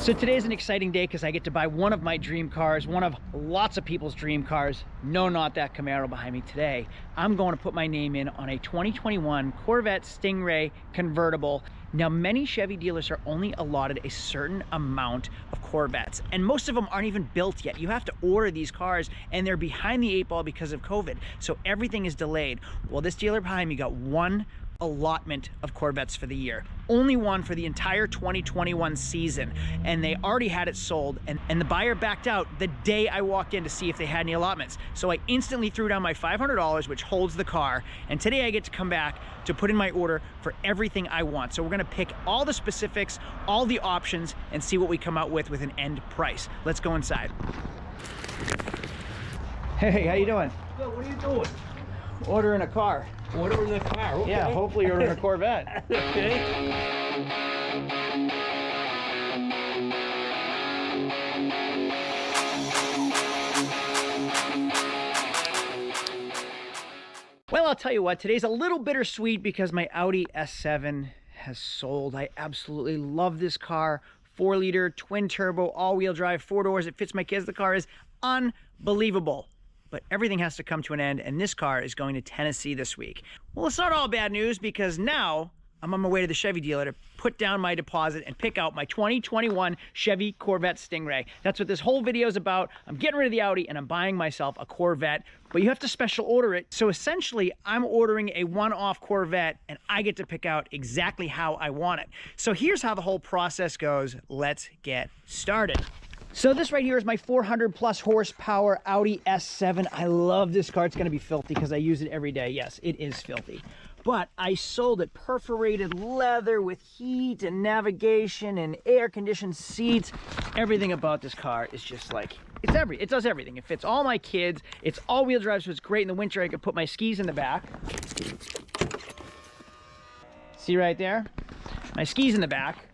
So today's an exciting day because I get to buy one of my dream cars, one of lots of people's dream cars. No, not that Camaro behind me today. I'm going to put my name in on a 2021 Corvette Stingray convertible. Now, many Chevy dealers are only allotted a certain amount of Corvettes, and most of them aren't even built yet. You have to order these cars, and they're behind the 8 ball because of COVID, so everything is delayed. Well, this dealer behind me got one allotment of Corvettes for the year. Only one for the entire 2021 season, and they already had it sold, and the buyer backed out the day I walked in to see if they had any allotments. So I instantly threw down my $500, which holds the car, and today I get to come back to put in my order for everything I want. So we're gonna pick all the specifics, all the options, and see what we come out with an end price. Let's go inside. Hey, how you doing? Good, what are you doing? Ordering a car. Ordering a car, okay. Yeah, hopefully you're ordering a Corvette. Okay. Well, I'll tell you what, today's a little bittersweet because my Audi S7 has sold. I absolutely love this car. 4-liter, twin turbo, all-wheel drive, 4 doors. It fits my kids. The car is unbelievable. But everything has to come to an end, and this car is going to Tennessee this week. Well, it's not all bad news because now I'm on my way to the Chevy dealer to put down my deposit and pick out my 2021 Chevy Corvette Stingray. That's what this whole video is about. I'm getting rid of the Audi and I'm buying myself a Corvette, but you have to special order it. So essentially, I'm ordering a one-off Corvette and I get to pick out exactly how I want it. So here's how the whole process goes. Let's get started. So this right here is my 400 plus horsepower Audi S7. I love this car. It's going to be filthy because I use it every day. Yes, it is filthy. But I sold it perforated leather with heat and navigation and air-conditioned seats. Everything about this car is just like, it does everything. It fits all my kids. It's all-wheel drive, so it's great in the winter. I could put my skis in the back. See right there? My skis in the back.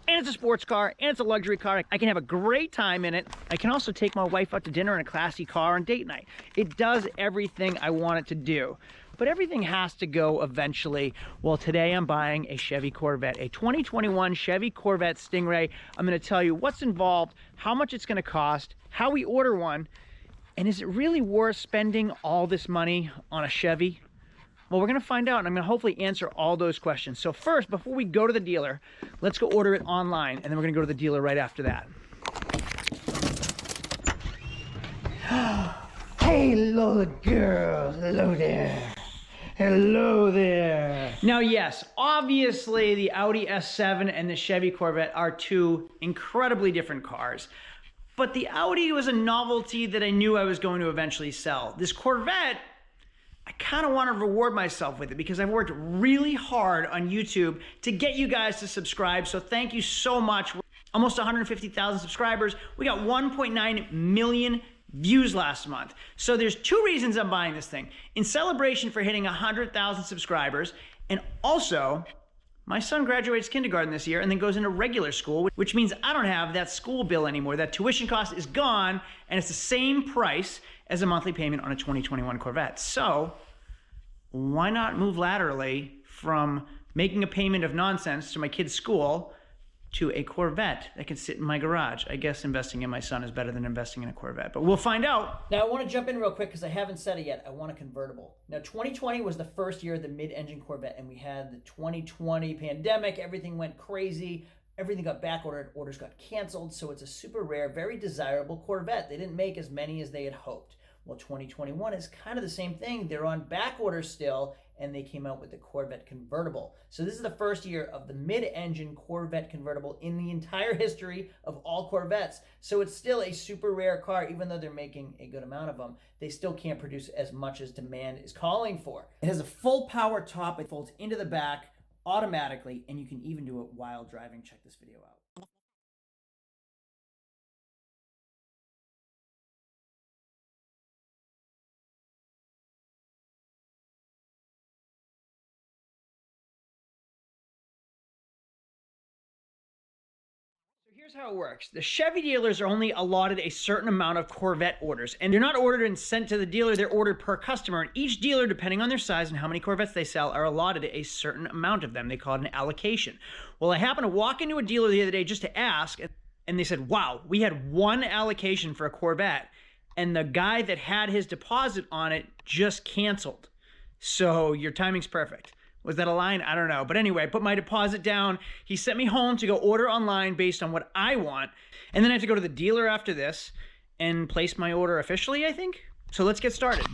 And it's a sports car, and it's a luxury car. I can have a great time in it. I can also take my wife out to dinner in a classy car on date night. It does everything I want it to do. But everything has to go eventually. Well, today I'm buying a Chevy Corvette, a 2021 Chevy Corvette Stingray. I'm gonna tell you what's involved, how much it's gonna cost, how we order one, and is it really worth spending all this money on a Chevy? Well, we're gonna find out, and I'm gonna hopefully answer all those questions. So first, before we go to the dealer, let's go order it online, and then we're gonna go to the dealer right after that. Hello, girl. Hello there. Hello there. Now, yes, obviously the Audi S7 and the Chevy Corvette are two incredibly different cars. But the Audi was a novelty that I knew I was going to eventually sell. This Corvette, I kind of want to reward myself with it because I've worked really hard on YouTube to get you guys to subscribe. So thank you so much. Almost 150,000 subscribers. We got 1.9 million views last month. So there's 2 reasons I'm buying this thing. In celebration for hitting 100,000 subscribers, and also my son graduates kindergarten this year and then goes into regular school, which means I don't have that school bill anymore. That tuition cost is gone, and it's the same price as a monthly payment on a 2021 Corvette. So why not move laterally from making a payment of nonsense to my kid's school to a Corvette that can sit in my garage? I guess investing in my son is better than investing in a Corvette, but we'll find out. Now I want to jump in real quick because I haven't said it yet. I want a convertible. Now 2020 was the first year of the mid-engine Corvette, and we had the 2020 pandemic. Everything went crazy. Everything got back ordered. Orders got canceled. So it's a super rare, very desirable Corvette. They didn't make as many as they had hoped. Well, 2021 is kind of the same thing. They're on back order still, and they came out with the Corvette Convertible. So this is the first year of the mid-engine Corvette Convertible in the entire history of all Corvettes. So it's still a super rare car, even though they're making a good amount of them. They still can't produce as much as demand is calling for. It has a full power top. It folds into the back automatically, and you can even do it while driving. Check this video out. Here's how it works. The Chevy dealers are only allotted a certain amount of Corvette orders, and they're not ordered and sent to the dealer, they're ordered per customer. And each dealer, depending on their size and how many Corvettes they sell, are allotted a certain amount of them. They call it an allocation. Well, I happened to walk into a dealer the other day just to ask, and they said, wow, we had one allocation for a Corvette, and the guy that had his deposit on it just canceled. So your timing's perfect. Was that a line? I don't know. But anyway, I put my deposit down. He sent me home to go order online based on what I want. And then I have to go to the dealer after this and place my order officially, I think. So let's get started.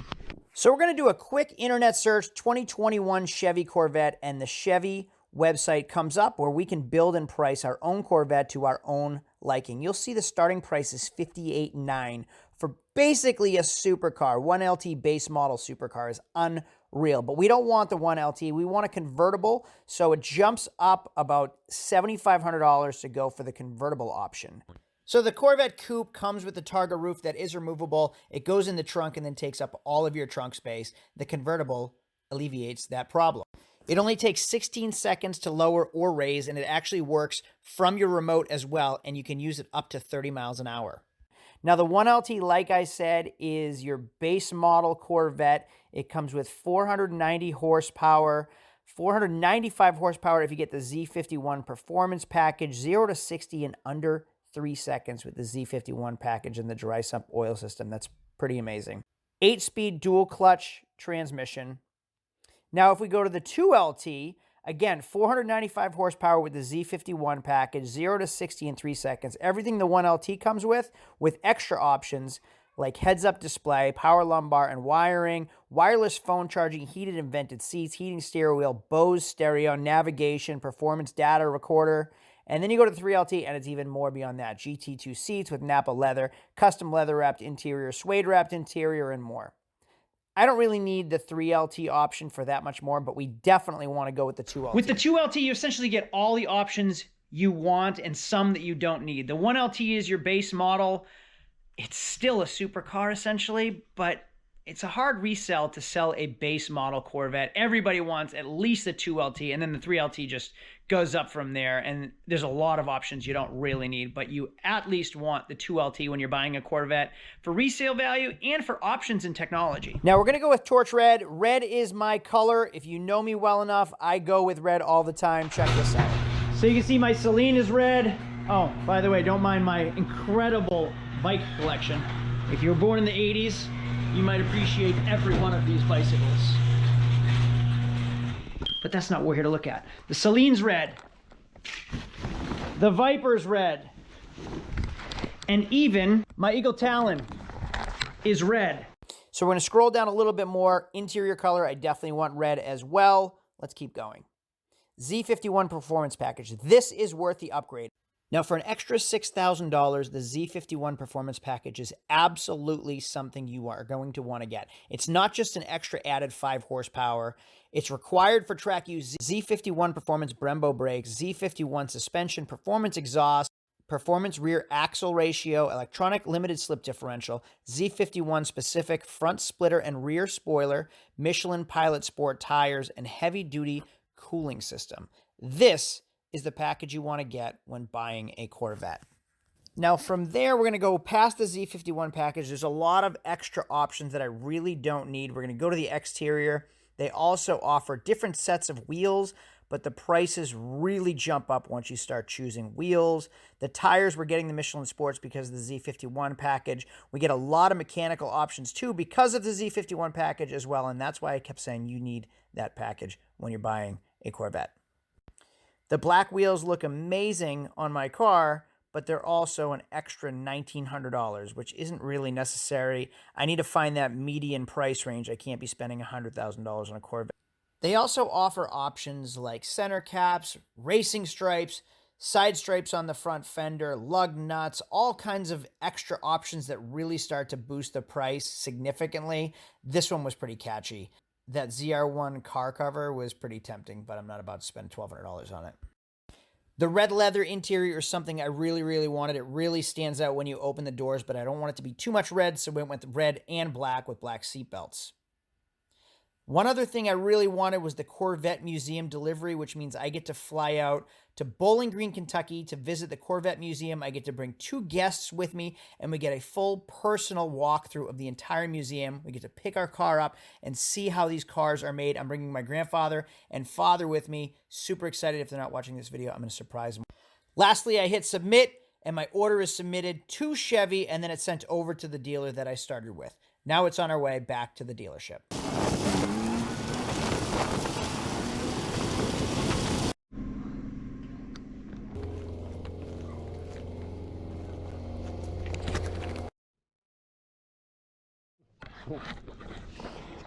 So we're going to do a quick internet search, 2021 Chevy Corvette, and the Chevy website comes up where we can build and price our own Corvette to our own liking. You'll see the starting price is $58,900 for basically a supercar. 1LT base model supercar is unreal, but we don't want the 1LT. We want a convertible, so it jumps up about $7,500 to go for the convertible option. So the Corvette Coupe comes with the Targa roof that is removable. It goes in the trunk and then takes up all of your trunk space. The convertible alleviates that problem. It only takes 16 seconds to lower or raise, and it actually works from your remote as well, and you can use it up to 30 miles an hour. Now, the 1LT, like I said, is your base model Corvette. It comes with 490 horsepower, 495 horsepower if you get the Z51 performance package, 0 to 60 in under 3 seconds with the Z51 package and the dry sump oil system. That's pretty amazing. 8-speed dual clutch transmission. Now, if we go to the 2LT, again, 495 horsepower with the Z51 package, 0 to 60 in 3 seconds. Everything the 1LT comes with extra options like heads-up display, power lumbar and wiring, wireless phone charging, heated and vented seats, heating steering wheel, Bose stereo, navigation, performance data recorder. And then you go to the 3LT, and it's even more beyond that. GT2 seats with Napa leather, custom leather-wrapped interior, suede-wrapped interior, and more. I don't really need the 3LT option for that much more, but we definitely want to go with the 2LT. With the 2LT, you essentially get all the options you want and some that you don't need. The 1LT is your base model. It's still a supercar, essentially, but it's a hard resell to sell a base model Corvette. Everybody wants at least the 2LT, and then the 3LT just goes up from there, and there's a lot of options you don't really need, but you at least want the 2LT when you're buying a Corvette for resale value and for options and technology. Now, we're going to go with torch red. Red is my color. If you know me well enough, I go with red all the time. Check this out. So you can see my Celine is red. Oh, by the way, don't mind my incredible bike collection. If you were born in the 80s, you might appreciate every one of these bicycles. But that's not what we're here to look at. The Celine's red. The Viper's red. And even my Eagle Talon is red. So we're going to scroll down a little bit more. Interior color, I definitely want red as well. Let's keep going. Z51 performance package. This is worth the upgrade. Now, for an extra $6,000, the Z51 performance package is absolutely something you are going to want to get. It's not just an extra added 5 horsepower. It's required for track use Z51 performance Brembo brakes, Z51 suspension, performance exhaust, performance rear axle ratio, electronic limited slip differential, Z51 specific front splitter and rear spoiler, Michelin Pilot Sport tires, and heavy-duty cooling system. This is the package you want to get when buying a Corvette. Now, from there, we're going to go past the Z51 package. There's a lot of extra options that I really don't need. We're going to go to the exterior. They also offer different sets of wheels, but the prices really jump up once you start choosing wheels. The tires, we're getting the Michelin Sports because of the Z51 package. We get a lot of mechanical options too because of the Z51 package as well, and that's why I kept saying you need that package when you're buying a Corvette. The black wheels look amazing on my car, but they're also an extra $1,900, which isn't really necessary. I need to find that median price range. I can't be spending $100,000 on a Corvette. They also offer options like center caps, racing stripes, side stripes on the front fender, lug nuts, all kinds of extra options that really start to boost the price significantly. This one was pretty catchy. That ZR1 car cover was pretty tempting, but I'm not about to spend $1,200 on it. The red leather interior is something I really, really wanted. It really stands out when you open the doors, but I don't want it to be too much red, so we went with red and black with black seatbelts. One other thing I really wanted was the Corvette Museum delivery, which means I get to fly out to Bowling Green, Kentucky to visit the Corvette Museum. I get to bring 2 guests with me, and we get a full personal walkthrough of the entire museum. We get to pick our car up and see how these cars are made. I'm bringing my grandfather and father with me. Super excited. If they're not watching this video, I'm going to surprise them. Lastly, I hit submit, and my order is submitted to Chevy, and then it's sent over to the dealer that I started with. Now it's on our way back to the dealership.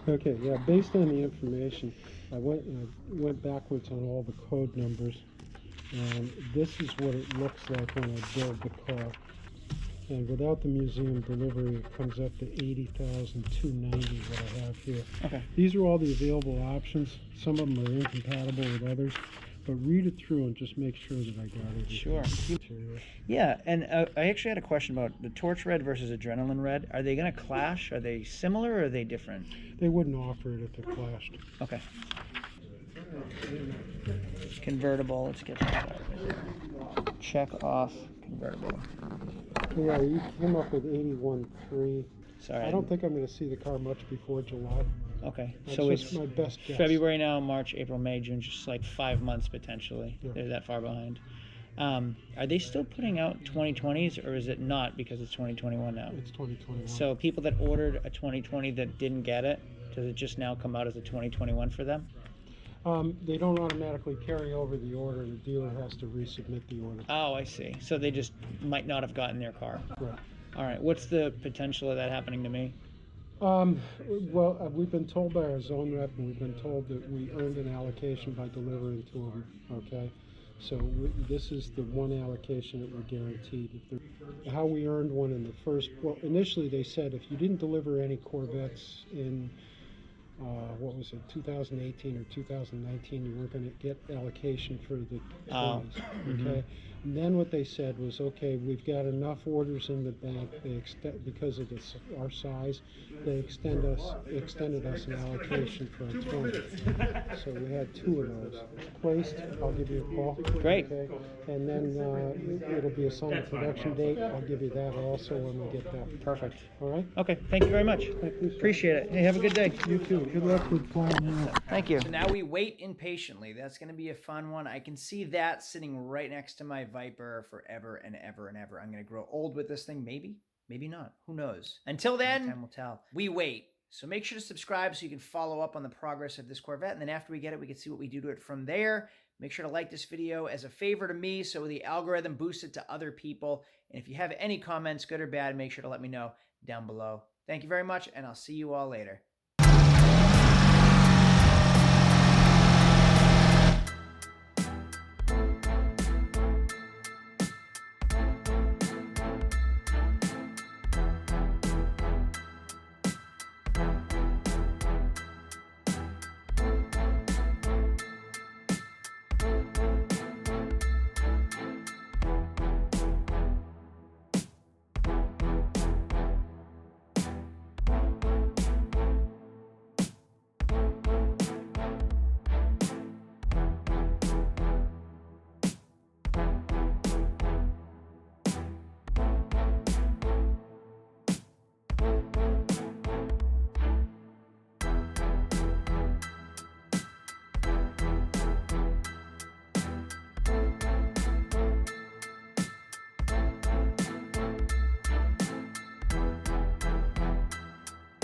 Okay, yeah, based on the information, I went backwards on all the code numbers, and this is what it looks like when I build the car. And without the museum delivery, it comes up to $80,290, what I have here. Okay. These are all the available options. Some of them are incompatible with others, but read it through and just make sure that I got it. Sure. Yeah, and I actually had a question about the Torch Red versus Adrenaline Red. Are they going to clash? Are they similar or are they different? They wouldn't offer it if it clashed. Okay. Convertible. Let's get that. Check off convertible. Yeah, you came up with 81.3. Sorry. I don't think I'm going to see the car much before July. Okay, That's so just it's my best guess. February now, March, April, May, June, just like 5 months potentially. Yeah. They're that far behind. Are they still putting out 2020s, or is it not because it's 2021 now? It's 2021. So people that ordered a 2020 that didn't get it, does it just now come out as a 2021 for them? They don't automatically carry over the order. The dealer has to resubmit the order. Oh, I see. So they just might not have gotten their car. Right. All right. What's the potential of that happening to me? Well, we've been told by our zone rep, and we've been told that we earned an allocation by delivering to them. Okay. So this is the one allocation that we're guaranteed. How we earned one in the first, well, initially they said if you didn't deliver any Corvettes in, what was it, 2018 or 2019, you weren't going to get allocation for the 20s, okay? And then what they said was, okay, we've got enough orders in the bank, because of our size, they extended us an allocation for a 20. So we had 2 of those. Placed, I'll give you a call. Great. Okay? And then it'll be assigned a production date. I'll give you that also when we get that. Perfect. All right? Okay. Thank you very much. Thank you, sir. Appreciate it. Hey, have a good day. You too. Good luck with flying out. Thank you. So now we wait impatiently. That's going to be a fun one. I can see that sitting right next to my Viper forever and ever and ever. I'm going to grow old with this thing. Maybe, maybe not. Who knows? Until then, time will tell. We wait. So make sure to subscribe so you can follow up on the progress of this Corvette. And then after we get it, we can see what we do to it from there. Make sure to like this video as a favor to me so the algorithm boosts it to other people. And if you have any comments, good or bad, make sure to let me know down below. Thank you very much, and I'll see you all later.